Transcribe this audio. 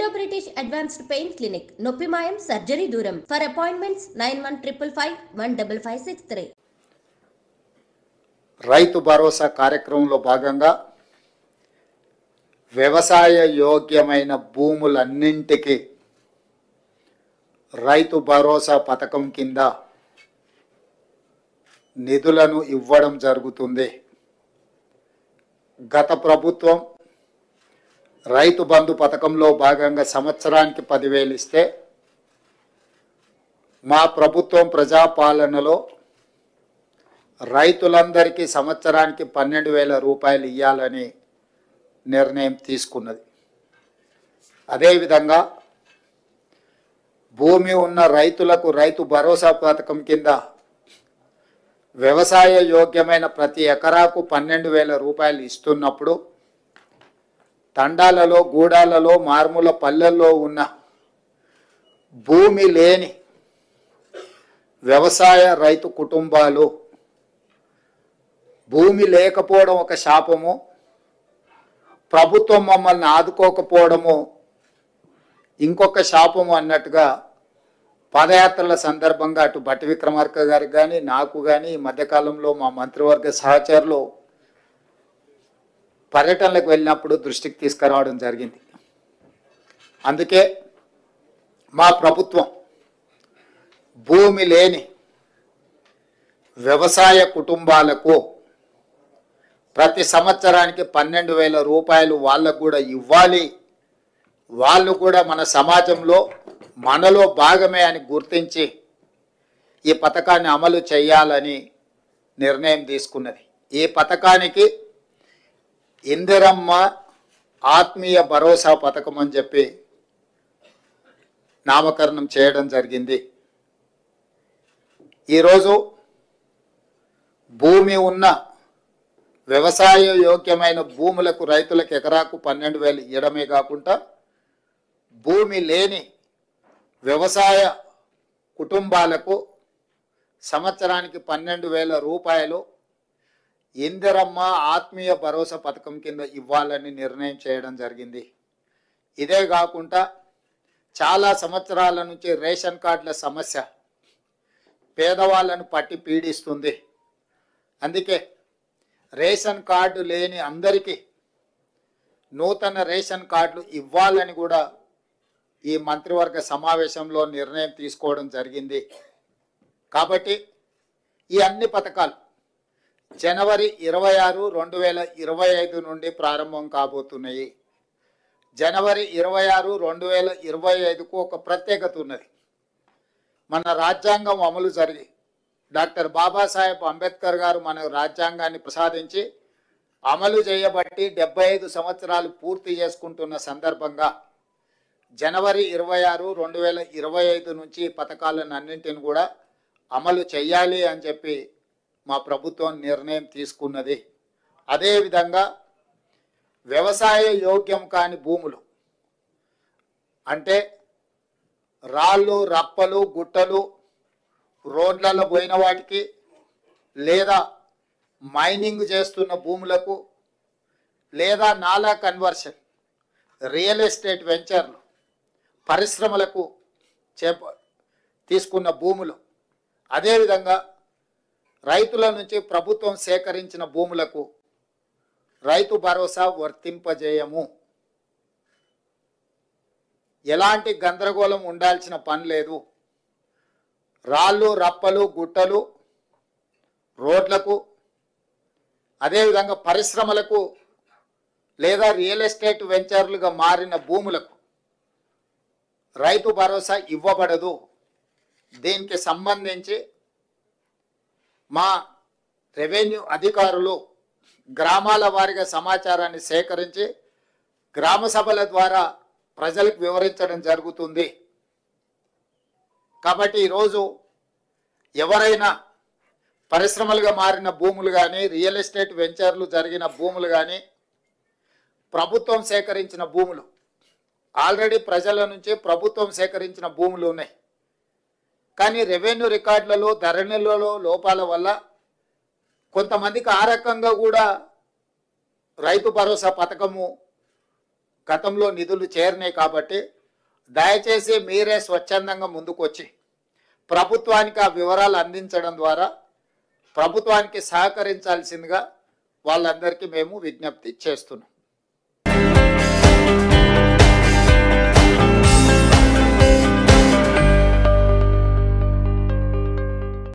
Indo British advanced pain clinic, నొప్పిమాయం surgery దూరం. For appointments 9155515563. Rythu భరోసా కార్యక్రమంలో భాగంగా వ్యవసాయ యోగ్యమైన భూములన్నింటికి రైతు భరోసా పథకం కింద నిధులను ఇవ్వడం జరుగుతుంది. గత ప్రభుత్వం రైతు బంధు పథకంలో భాగంగా సంవత్సరానికి 10,000 ఇస్తే మా ప్రభుత్వం ప్రజాపాలనలో రైతులందరికీ సంవత్సరానికి 12,000 రూపాయలు ఇవ్వాలని నిర్ణయం తీసుకున్నది. అదేవిధంగా భూమి ఉన్న రైతులకు రైతు భరోసా పథకం కింద వ్యవసాయ యోగ్యమైన ప్రతి ఎకరాకు 12,000 రూపాయలు ఇస్తున్నప్పుడు తండాలలో, గూడాలలో, మారుమూల పల్లెల్లో ఉన్న భూమి లేని వ్యవసాయ రైతు కుటుంబాలు భూమి లేకపోవడం ఒక శాపము, ప్రభుత్వం మమ్మల్ని ఆదుకోకపోవడము ఇంకొక శాపము అన్నట్టుగా పాదయాత్రల సందర్భంగా అటు భట్టి విక్రమార్క గారికి కానీ నాకు కానీ ఈ మధ్యకాలంలో మా మంత్రివర్గ సహచరులు పర్యటనలకు వెళ్ళినప్పుడు దృష్టికి తీసుకురావడం జరిగింది. అందుకే మా ప్రభుత్వం భూమి లేని వ్యవసాయ కుటుంబాలకు ప్రతి సంవత్సరానికి 12,000 రూపాయలు వాళ్ళకు కూడా ఇవ్వాలి, వాళ్ళు కూడా మన సమాజంలో మనలో భాగమే అని గుర్తించి ఈ పథకాన్ని అమలు చేయాలని నిర్ణయం తీసుకున్నది. ఈ పథకానికి ఇందిరమ్మ ఆత్మీయ భరోసా పథకం అని చెప్పి నామకరణం చేయడం జరిగింది. ఈరోజు భూమి ఉన్న వ్యవసాయ యోగ్యమైన భూములకు రైతులకు ఎకరాకు 12,000 ఇవ్వడమే కాకుండా భూమి లేని వ్యవసాయ కుటుంబాలకు సంవత్సరానికి 12,000 రూపాయలు ఇందిరమ్మ ఆత్మీయ భరోసా పథకం కింద ఇవ్వాలని నిర్ణయం చేయడం జరిగింది. ఇదే కాకుండా చాలా సంవత్సరాల నుంచి రేషన్ కార్డుల సమస్య పేదవాళ్ళను పట్టి పీడిస్తుంది. అందుకే రేషన్ కార్డు లేని అందరికీ నూతన రేషన్ కార్డులు ఇవ్వాలని కూడా ఈ మంత్రివర్గ సమావేశంలో నిర్ణయం తీసుకోవడం జరిగింది. కాబట్టి ఈ అన్ని పథకాలు జనవరి 26, 2025 నుండి ప్రారంభం కాబోతున్నాయి. జనవరి 26, 2025కు ఒక ప్రత్యేకత ఉన్నది. మన రాజ్యాంగం అమలు జరిగి డాక్టర్ బాబాసాహెబ్ అంబేద్కర్ గారు మన రాజ్యాంగాన్ని ప్రసాదించి అమలు చేయబట్టి 75 సంవత్సరాలు పూర్తి చేసుకుంటున్న సందర్భంగా జనవరి 26, 2025 నుంచి పథకాలను అన్నింటిని కూడా అమలు చేయాలి అని చెప్పి మా ప్రభుత్వం నిర్ణయం తీసుకున్నది. అదేవిధంగా వ్యవసాయ యోగ్యం కాని భూములు అంటే రాళ్ళు, రప్పలు, గుట్టలు, రోడ్లలో పోయిన వాటికి లేదా మైనింగ్ చేస్తున్న భూములకు లేదా నాలా కన్వర్షన్, రియల్ ఎస్టేట్ వెంచర్లు, పరిశ్రమలకు తీసుకున్న భూములు, అదేవిధంగా రైతుల నుంచి ప్రభుత్వం సేకరించిన భూములకు రైతు భరోసా వర్తింపజేయము. ఎలాంటి గందరగోళం ఉండాల్సిన పని లేదు. రాళ్ళు, రప్పలు, గుట్టలు, రోడ్లకు, అదేవిధంగా పరిశ్రమలకు లేదా రియల్ ఎస్టేట్ వెంచర్లుగా మారిన భూములకు రైతు భరోసా ఇవ్వబడదు. దీనికి సంబంధించి మా రెవెన్యూ అధికారులు గ్రామాల వారీగా సమాచారాన్ని సేకరించి గ్రామ సభల ద్వారా ప్రజలకు వివరించడం జరుగుతుంది. కాబట్టి ఈరోజు ఎవరైనా పరిశ్రమలుగా మారిన భూములు కానీ, రియల్ ఎస్టేట్ వెంచర్లు జరిగిన భూములు కానీ, ప్రభుత్వం సేకరించిన భూములు, ఆల్రెడీ ప్రజల నుంచి ప్రభుత్వం సేకరించిన భూములు ఉన్నాయి. కానీ రెవెన్యూ రికార్డులలో, ధరణిలలో లోపాల వల్ల కొంతమందికి ఆ రకంగా కూడా రైతు భరోసా పథకము గతంలో నిధులు చేరినాయి. కాబట్టి దయచేసి మీరే స్వచ్ఛందంగా ముందుకొచ్చి ప్రభుత్వానికి ఆ వివరాలు అందించడం ద్వారా ప్రభుత్వానికి సహకరించాల్సిందిగా వాళ్ళందరికీ మేము విజ్ఞప్తి చేస్తున్నాం.